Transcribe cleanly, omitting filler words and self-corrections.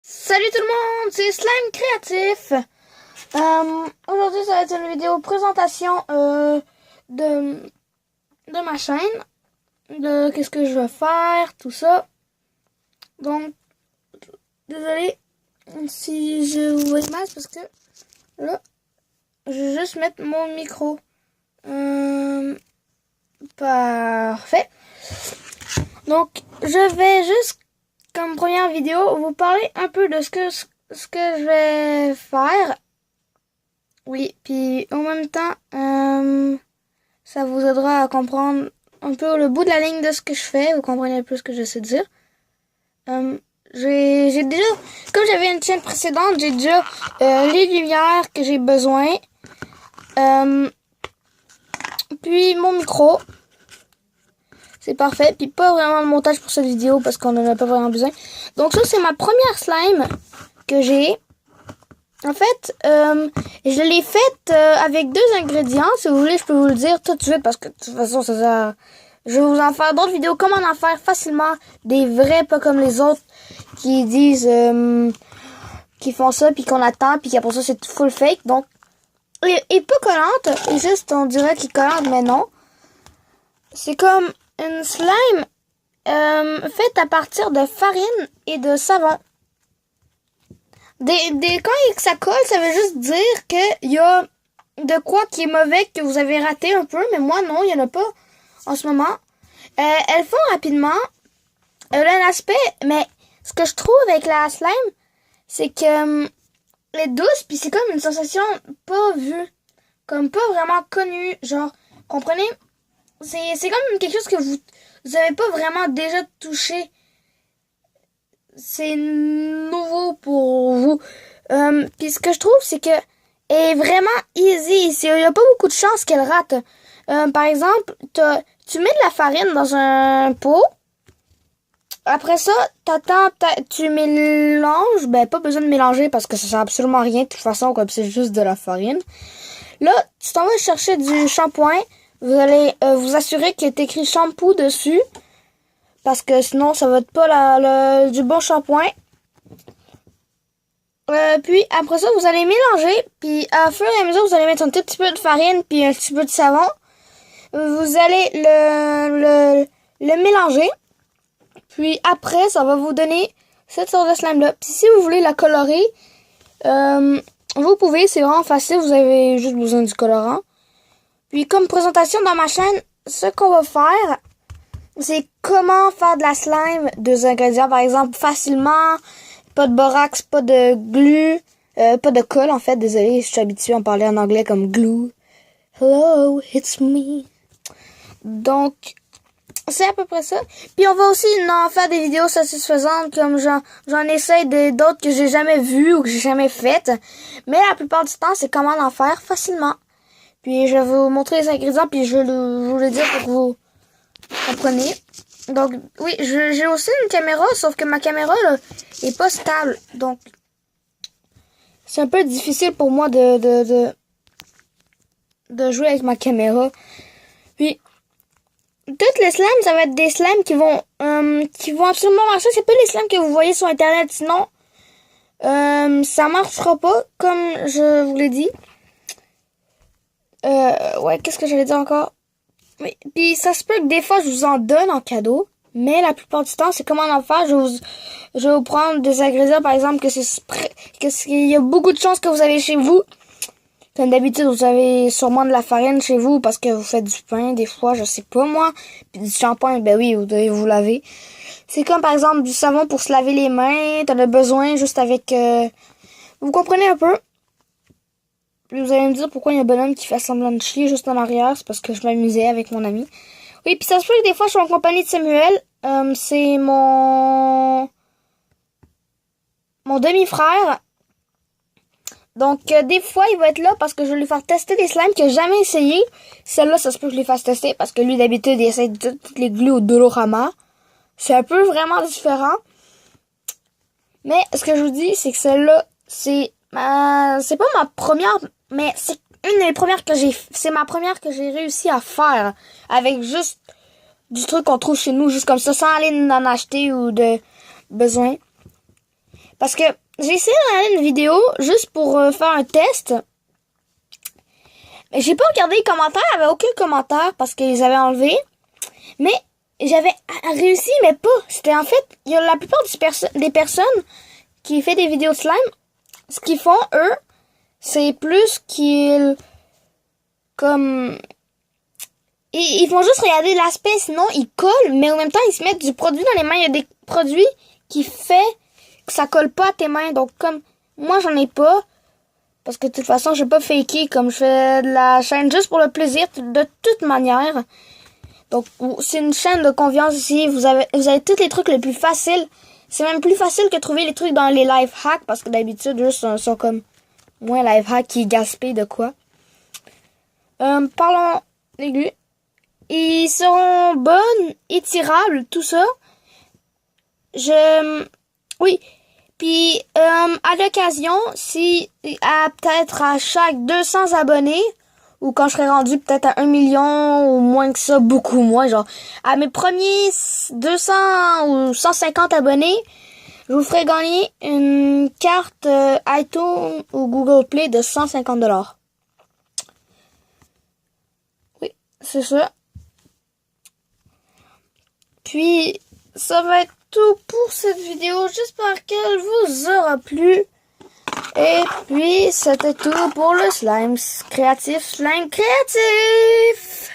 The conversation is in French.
Salut tout le monde, c'est Slime Créatif. Aujourd'hui, ça va être une vidéo présentation de ma chaîne, de qu'est-ce que je vais faire, tout ça. Donc, désolé si je vous vois mal parce que là, je vais juste mettre mon micro. Parfait. Donc, je vais juste, comme première vidéo, vous parler un peu de ce que je vais faire. Oui, puis en même temps, ça vous aidera à comprendre un peu le bout de la ligne de ce que je fais. Vous comprenez un peu ce que j'essaie de dire. J'ai déjà, comme j'avais une chaîne précédente, j'ai déjà les lumières que j'ai besoin. Puis mon micro. C'est parfait. Puis pas vraiment le montage pour cette vidéo parce qu'on en a pas vraiment besoin. Donc ça, c'est ma première slime que j'ai. En fait, je l'ai faite avec 2 ingrédients. Si vous voulez, je peux vous le dire tout de suite parce que de toute façon, je vais vous en faire d'autres vidéos. Comment en faire facilement des vrais, pas comme les autres qui disent, qui font ça puis qu'on attend puis qu'après ça, c'est full fake. Donc, et pas collante. Et juste, on dirait qu'il est collante, mais non. C'est comme une slime faite à partir de farine et de savon. Quand ça colle, ça veut juste dire qu'il y a de quoi qui est mauvais, que vous avez raté un peu, mais moi non, il n'y en a pas en ce moment. Elles font rapidement. Elle a un aspect, mais ce que je trouve avec la slime, c'est que elle est douce, puis c'est comme une sensation pas vue, comme pas vraiment connue, genre, comprenez? C'est comme quelque chose que vous avez pas vraiment déjà touché. C'est nouveau pour vous. Puis ce que je trouve, c'est que elle est vraiment easy. Il y a pas beaucoup de chances qu'elle rate. Par exemple, tu mets de la farine dans un pot. Après ça, tu mélanges. Ben, pas besoin de mélanger parce que ça sert absolument à rien. De toute façon, comme c'est juste de la farine. Là, tu t'en vas chercher du shampoing. Vous allez vous assurer qu'il est écrit shampoo dessus. Parce que sinon, ça va être pas du bon shampoing. Puis après ça, vous allez mélanger. Puis à fur et à mesure, vous allez mettre un tout petit peu de farine puis un petit peu de savon. Vous allez le mélanger. Puis après, ça va vous donner cette sorte de slime-là. Puis si vous voulez la colorer, vous pouvez. C'est vraiment facile. Vous avez juste besoin du colorant. Puis comme présentation dans ma chaîne, ce qu'on va faire, c'est comment faire de la slime, 2 ingrédients par exemple, facilement, pas de borax, pas de glue, pas de colle en fait, désolé, je suis habituée à en parler en anglais comme glue. Hello, it's me. Donc, c'est à peu près ça. Puis on va aussi en faire des vidéos satisfaisantes, comme j'en essaye d'autres que j'ai jamais vues ou que j'ai jamais faites. Mais la plupart du temps, c'est comment en faire facilement. Puis je vais vous montrer les ingrédients, puis je vais vous le dire pour que vous compreniez. Donc, oui, j'ai aussi une caméra, sauf que ma caméra, là, est pas stable. Donc, c'est un peu difficile pour moi de jouer avec ma caméra. Puis, toutes les slimes, ça va être des slimes qui vont absolument marcher. C'est pas les slimes que vous voyez sur Internet, sinon, ça marchera pas, comme je vous l'ai dit. Ouais, qu'est-ce que j'allais dire encore? Oui. Puis ça se peut que des fois je vous en donne en cadeau, mais la plupart du temps c'est comment en faire. Je vais vous prendre des ingrédients par exemple qu'il y a beaucoup de chances que vous avez chez vous. Comme d'habitude vous avez sûrement de la farine chez vous parce que vous faites du pain des fois, je sais pas moi. Puis du shampoing, ben oui, vous devez vous laver. C'est comme par exemple du savon pour se laver les mains. T'en as besoin juste avec. Vous comprenez un peu? Puis vous allez me dire pourquoi il y a un bonhomme qui fait semblant de chier juste en arrière. C'est parce que je m'amusais avec mon ami. Oui, puis ça se peut que des fois je suis en compagnie de Samuel. C'est mon demi-frère. Donc des fois il va être là parce que je vais lui faire tester des slimes qu'il n'a jamais essayé. Celle-là, ça se peut que je lui fasse tester parce que lui d'habitude il essaie toutes les glues au Dolorama. C'est un peu vraiment différent. Mais ce que je vous dis, c'est que celle-là, c'est pas ma première, mais c'est une des premières c'est ma première que j'ai réussi à faire avec juste du truc qu'on trouve chez nous, juste comme ça, sans aller en acheter ou de besoin. Parce que j'ai essayé de regarder une vidéo juste pour faire un test. Mais j'ai pas regardé les commentaires, il n'y avait aucun commentaire parce qu'ils avaient enlevé. Mais j'avais réussi, mais pas. C'était en fait, il y a la plupart des personnes qui font des vidéos de slime. Ce qu'ils font, eux, c'est plus qu'ils... Comme... Ils vont juste regarder l'aspect, sinon ils collent, mais en même temps, ils se mettent du produit dans les mains. Il y a des produits qui fait que ça colle pas à tes mains. Donc, comme moi, j'en ai pas. Parce que de toute façon, je vais pas faker comme je fais de la chaîne juste pour le plaisir, de toute manière. Donc, c'est une chaîne de confiance ici. Vous avez tous les trucs les plus faciles. C'est même plus facile que trouver les trucs dans les life hacks, parce que d'habitude, eux sont comme moins life hacks qui gaspillent de quoi. Parlons des glues. Ils seront bonnes, étirables, tout ça. Oui. Puis, à l'occasion, si, peut-être à chaque 200 abonnés, ou quand je serai rendu peut-être à 1 million, ou moins que ça, beaucoup moins, genre, à mes premiers 200 ou 150 abonnés, je vous ferai gagner une carte iTunes ou Google Play de 150$. Oui, c'est ça. Puis, ça va être tout pour cette vidéo. J'espère qu'elle vous aura plu. Et puis, c'était tout pour le slime créatif. Slime créatif!